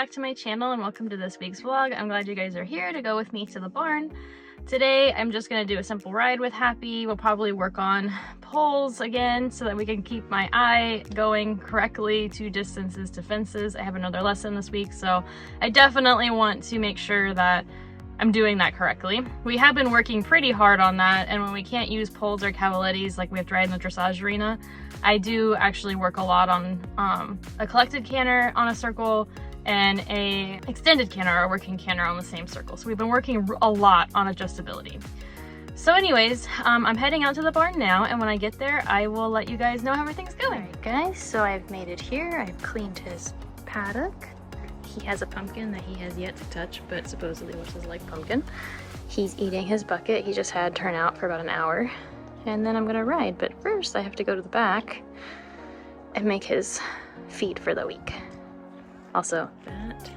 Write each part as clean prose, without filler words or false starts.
back to my channel and welcome to this week's vlog. I'm glad you guys are here to go with me to the barn. Today I'm just going to do a simple ride with Happy. We'll probably work on poles again so that we can keep my eye going correctly to distances to fences. I have another lesson this week, so I definitely want to make sure that I'm doing that correctly. We have been working pretty hard on that, and when we can't use poles or cavalettis like we have to ride in the dressage arena, I do actually work a lot on a collected canter on a circle and a extended canter or working canter on the same circle. So we've been working a lot on adjustability. So anyways, I'm heading out to the barn now, and when I get there, I will let you guys know how everything's going. Alright guys, so I've made it here. I've cleaned his paddock. He has a pumpkin that he has yet to touch, but supposedly wishes like pumpkin. He's eating his bucket. He just had turnout for about an hour. And then I'm gonna ride, but first I have to go to the back and make his feed for the week. Also, that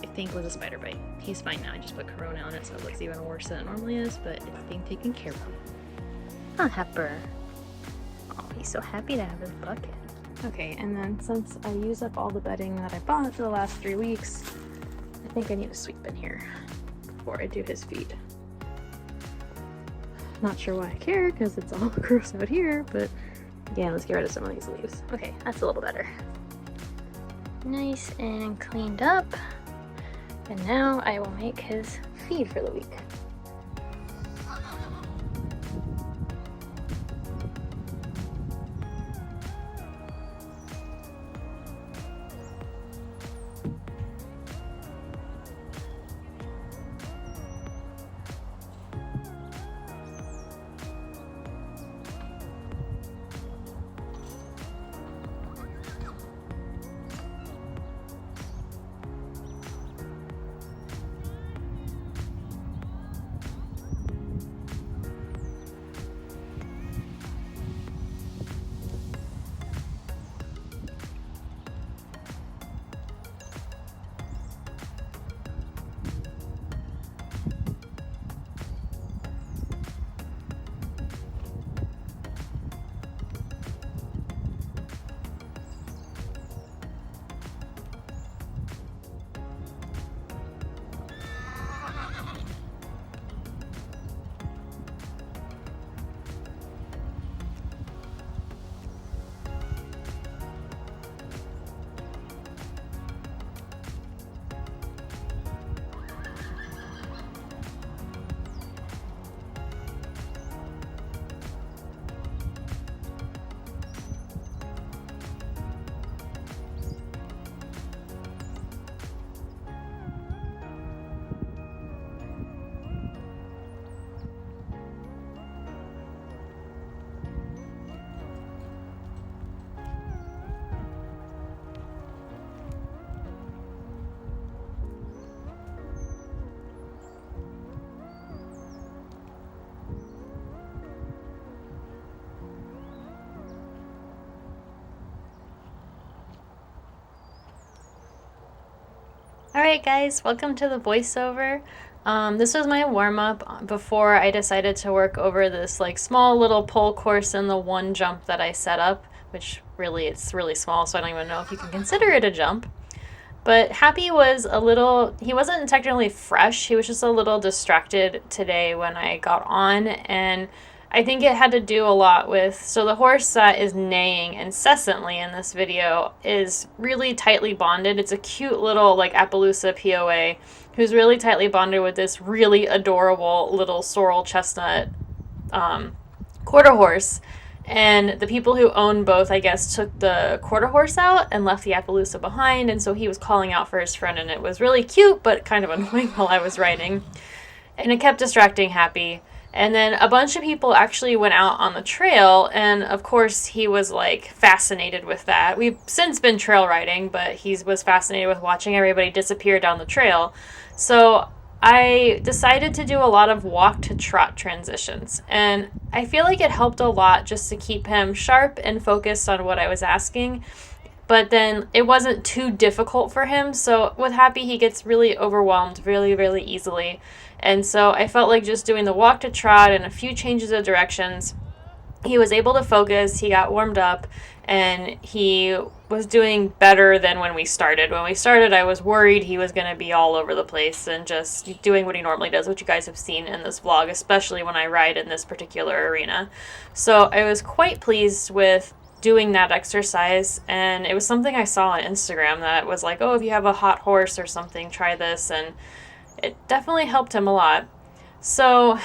I think was a spider bite. He's fine now. I just put Corona on it so it looks even worse than it normally is, but it's being taken care of. Ah, Hepper. Oh, he's so happy to have his bucket. Okay, and then since I use up all the bedding that I bought for the last 3 weeks, I think I need to sweep in here before I do his feed. Not sure why I care, because it's all gross out here, but yeah, let's get rid of some of these leaves. Okay, that's a little better. Nice and cleaned up. And now I will make his feed for the week. Alright guys, welcome to the voiceover. This was my warm-up before I decided to work over this like small little pole course in the one jump that I set up, which really it's really small, so I don't even know if you can consider it a jump. But Happy was he wasn't technically fresh, he was just a little distracted today when I got on, and I think it had to do a lot with, so the horse that is neighing incessantly in this video is really tightly bonded. It's a cute little like Appaloosa POA who's really tightly bonded with this really adorable little sorrel chestnut quarter horse. And the people who own both, I guess, took the quarter horse out and left the Appaloosa behind, and so he was calling out for his friend, and it was really cute but kind of annoying while I was riding. And it kept distracting Happy. And then a bunch of people actually went out on the trail, and of course he was like fascinated with that. We've since been trail riding, but he was fascinated with watching everybody disappear down the trail. So I decided to do a lot of walk to trot transitions, and I feel like it helped a lot just to keep him sharp and focused on what I was asking. But then it wasn't too difficult for him. So with Happy, he gets really overwhelmed really, really easily. And so I felt like just doing the walk to trot and a few changes of directions he was able to focus, he got warmed up, and he was doing better than when we started. When we started, I was worried he was going to be all over the place and just doing what he normally does, which you guys have seen in this vlog, especially when I ride in this particular arena. So I was quite pleased with doing that exercise, and it was something I saw on Instagram that was like, oh, if you have a hot horse or something, try this, and it definitely helped him a lot. So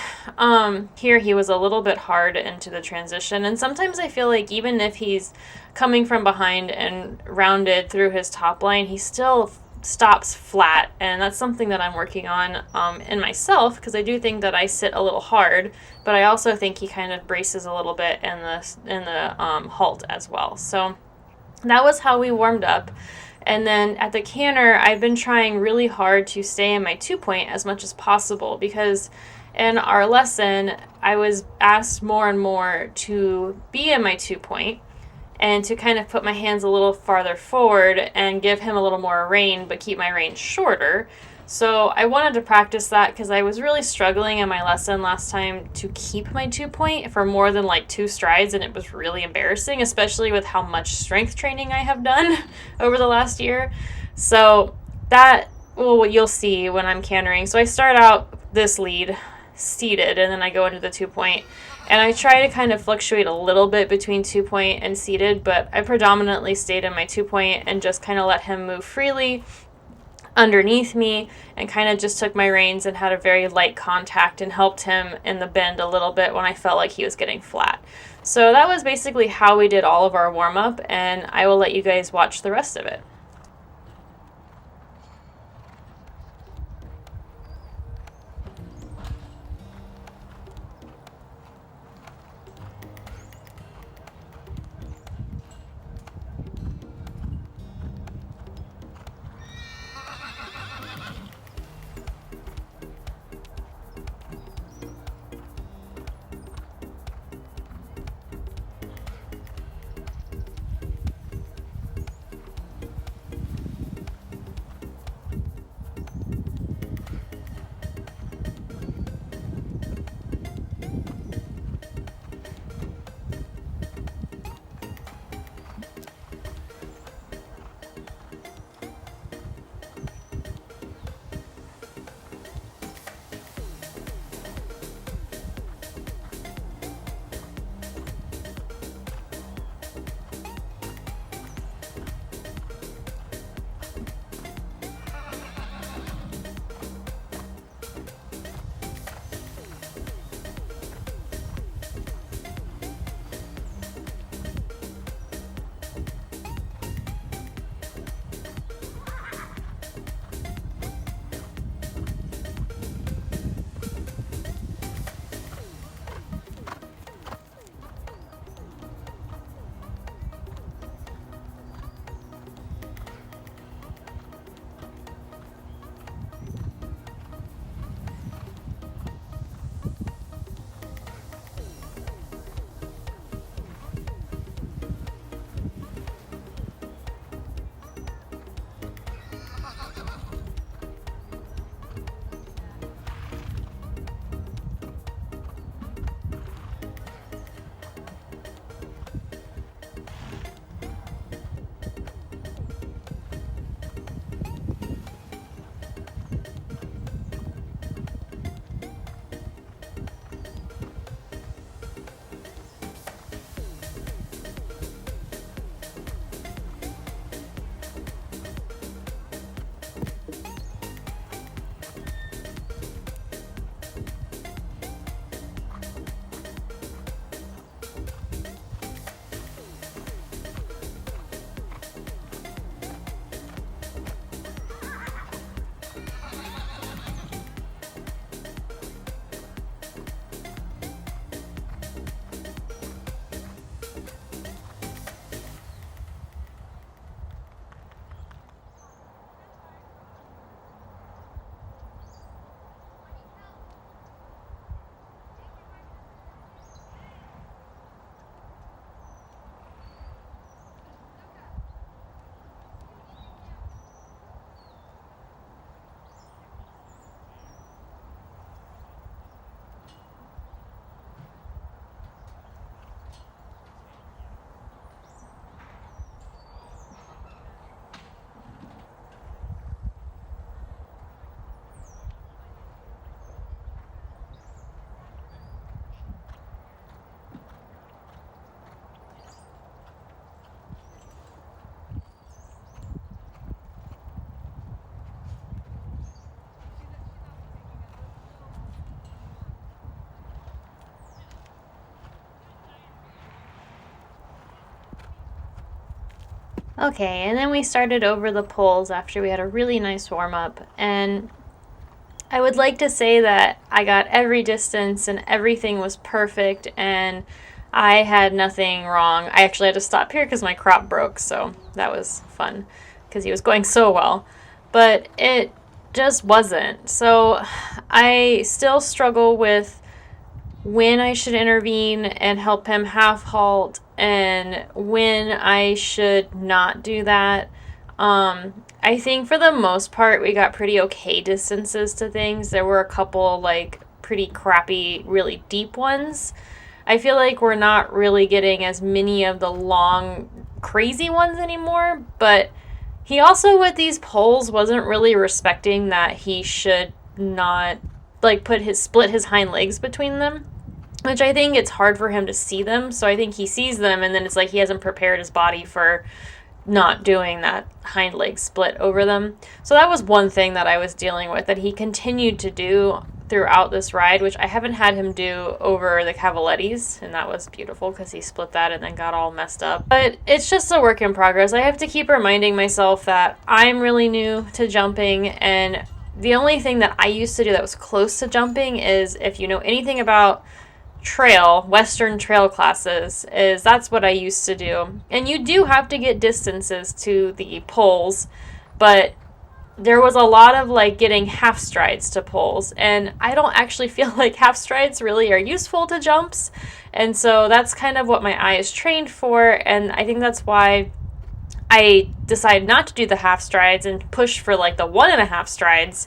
here he was a little bit hard into the transition, and sometimes I feel like even if he's coming from behind and rounded through his top line, he still stops flat, and that's something that I'm working on in myself, because I do think that I sit a little hard, but I also think he kind of braces a little bit in the halt as well. So that was how we warmed up. And then at the canter, I've been trying really hard to stay in my 2-point as much as possible, because in our lesson, I was asked more and more to be in my 2-point and to kind of put my hands a little farther forward and give him a little more rein, but keep my rein shorter. So I wanted to practice that because I was really struggling in my lesson last time to keep my 2-point for more than like 2 strides, and it was really embarrassing, especially with how much strength training I have done over the last year. So that, well, what you'll see when I'm cantering. So I start out this lead seated, and then I go into the 2-point. And I try to kind of fluctuate a little bit between 2-point and seated, but I predominantly stayed in my 2-point and just kind of let him move freely underneath me, and kind of just took my reins and had a very light contact and helped him in the bend a little bit when I felt like he was getting flat. So that was basically how we did all of our warm-up, and I will let you guys watch the rest of it. Okay, and then we started over the poles after we had a really nice warm up, and I would like to say that I got every distance and everything was perfect and I had nothing wrong. I actually had to stop here because my crop broke, so that was fun because he was going so well. But it just wasn't. So I still struggle with when I should intervene and help him half halt and when I should not do that. I think for the most part we got pretty okay distances to things. There were a couple like pretty crappy, really deep ones. I feel like we're not really getting as many of the long, crazy ones anymore, but he also with these poles wasn't really respecting that he should not like split his hind legs between them, which I think it's hard for him to see them. So I think he sees them and then it's like he hasn't prepared his body for not doing that hind leg split over them. So that was one thing that I was dealing with that he continued to do throughout this ride, which I haven't had him do over the Cavalettis, and that was beautiful because he split that and then got all messed up. But it's just a work in progress. I have to keep reminding myself that I'm really new to jumping, and the only thing that I used to do that was close to jumping is, if you know anything about Western trail classes, is that's what I used to do. And you do have to get distances to the poles, but there was a lot of like getting half strides to poles, and I don't actually feel like half strides really are useful to jumps. And so that's kind of what my eye is trained for, and I think that's why I decided not to do the half strides and push for like the 1.5 strides,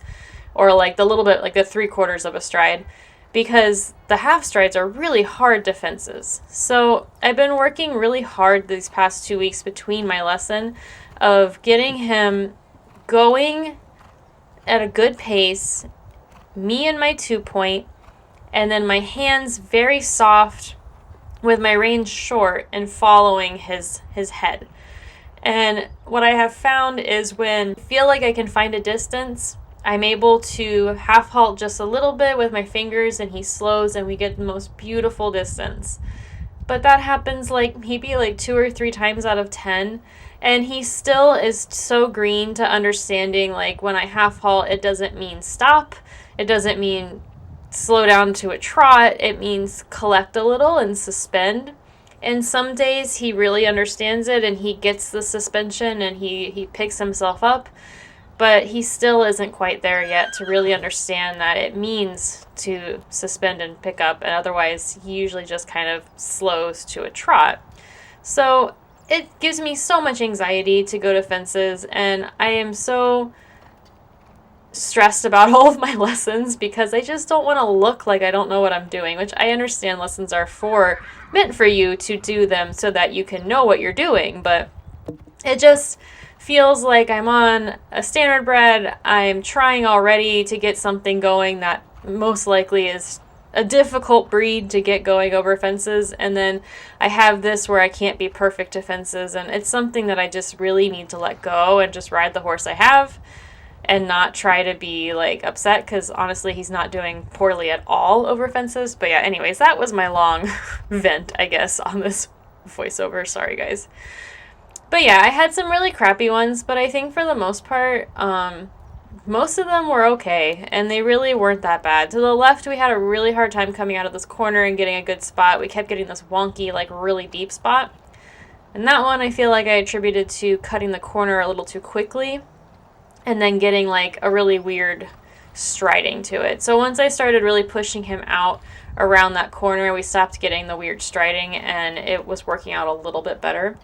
or like the little bit like the 3/4 of a stride, because the half strides are really hard defenses. So I've been working really hard these past 2 weeks between my lesson of getting him going at a good pace, me and my 2-point, and then my hands very soft with my reins short and following his head. And what I have found is when I feel like I can find a distance, I'm able to half halt just a little bit with my fingers and he slows and we get the most beautiful distance. But that happens like maybe like 2 or 3 times out of 10. And he still is so green to understanding like when I half halt, it doesn't mean stop. It doesn't mean slow down to a trot. It means collect a little and suspend. And some days he really understands it and he gets the suspension and he picks himself up. But he still isn't quite there yet to really understand that it means to suspend and pick up, and otherwise he usually just kind of slows to a trot. So it gives me so much anxiety to go to fences, and I am so stressed about all of my lessons because I just don't want to look like I don't know what I'm doing, which I understand lessons are meant for you to do them so that you can know what you're doing, but it just feels like I'm on a standardbred. I'm trying already to get something going that most likely is a difficult breed to get going over fences, and then I have this where I can't be perfect to fences, and it's something that I just really need to let go and just ride the horse I have and not try to be like upset, because honestly he's not doing poorly at all over fences. But yeah, anyways, that was my long vent, I guess, on this voiceover. Sorry guys. But yeah, I had some really crappy ones, but I think for the most part, most of them were okay, and they really weren't that bad. To the left, we had a really hard time coming out of this corner and getting a good spot. We kept getting this wonky, like really deep spot. And that one I feel like I attributed to cutting the corner a little too quickly and then getting like a really weird striding to it. So once I started really pushing him out around that corner, we stopped getting the weird striding and it was working out a little bit better.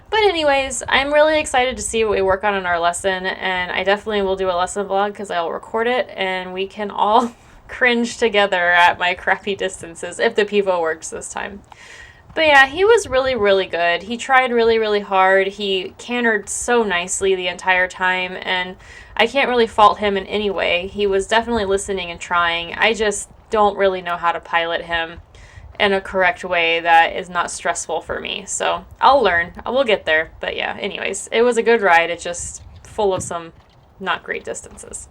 But anyways, I'm really excited to see what we work on in our lesson, and I definitely will do a lesson vlog because I'll record it and we can all cringe together at my crappy distances if the pivot works this time. But yeah, he was really, really good. He tried really, really hard. He cantered so nicely the entire time, and I can't really fault him in any way. He was definitely listening and trying. I just don't really know how to pilot him in a correct way that is not stressful for me. So I'll learn. We'll get there. But yeah, anyways, it was a good ride. It's just full of some not great distances.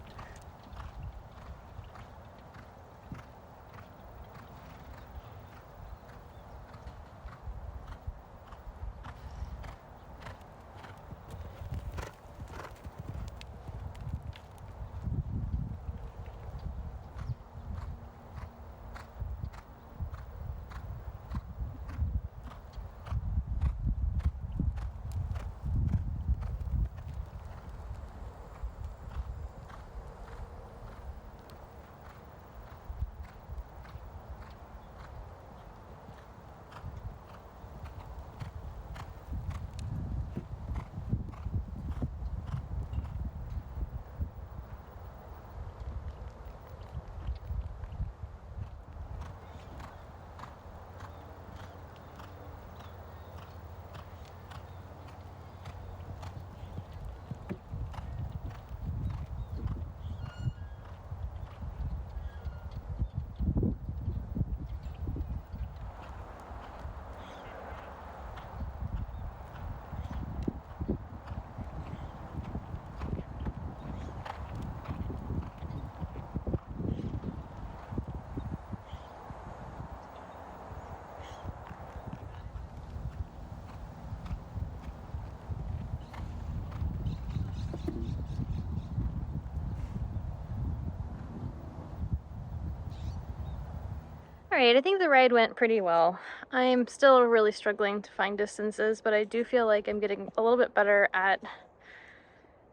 Alright, I think the ride went pretty well. I'm still really struggling to find distances, but I do feel like I'm getting a little bit better at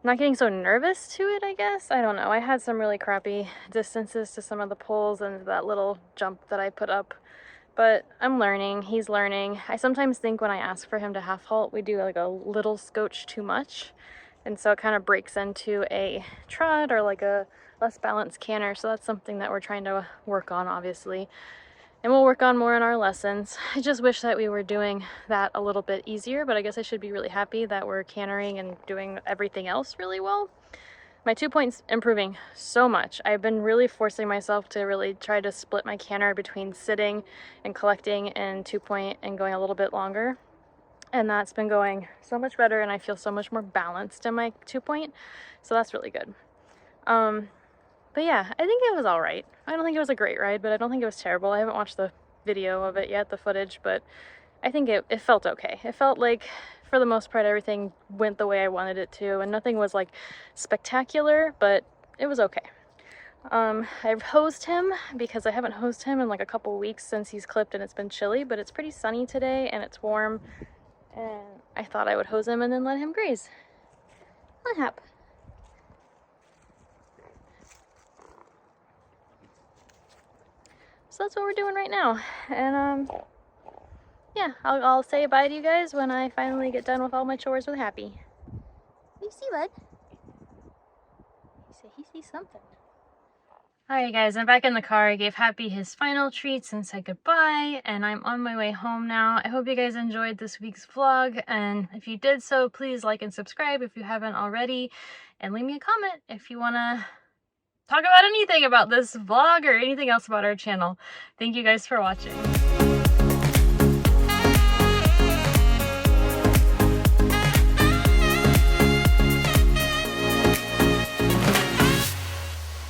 not getting so nervous to it, I guess. I don't know. I had some really crappy distances to some of the poles and that little jump that I put up, but I'm learning. He's learning. I sometimes think when I ask for him to half halt, we do like a little scotch too much, and so it kind of breaks into a trot or like a less balanced canter, so that's something that we're trying to work on, obviously. And we'll work on more in our lessons. I just wish that we were doing that a little bit easier, but I guess I should be really happy that we're cantering and doing everything else really well. My 2-point's improving so much. I've been really forcing myself to really try to split my canter between sitting and collecting and 2-point and going a little bit longer. And that's been going so much better, and I feel so much more balanced in my 2-point. So that's really good. But yeah, I think it was all right. I don't think it was a great ride, but I don't think it was terrible. I haven't watched the video of it yet, the footage, but I think it felt okay. It felt like, for the most part, everything went the way I wanted it to, and nothing was like spectacular, but it was okay. I've hosed him because I haven't hosed him in like a couple weeks since he's clipped and it's been chilly, but it's pretty sunny today and it's warm, and I thought I would hose him and then let him graze. Hap. So that's what we're doing right now, and yeah, I'll say bye to you guys when I finally get done with all my chores with Happy. You see, bud? He sees something. Alright guys, I'm back in the car. I gave Happy his final treats and said goodbye, and I'm on my way home now. I hope you guys enjoyed this week's vlog, and if you did so, please like and subscribe if you haven't already, and leave me a comment if you want to talk about anything about this vlog or anything else about our channel. Thank you guys for watching.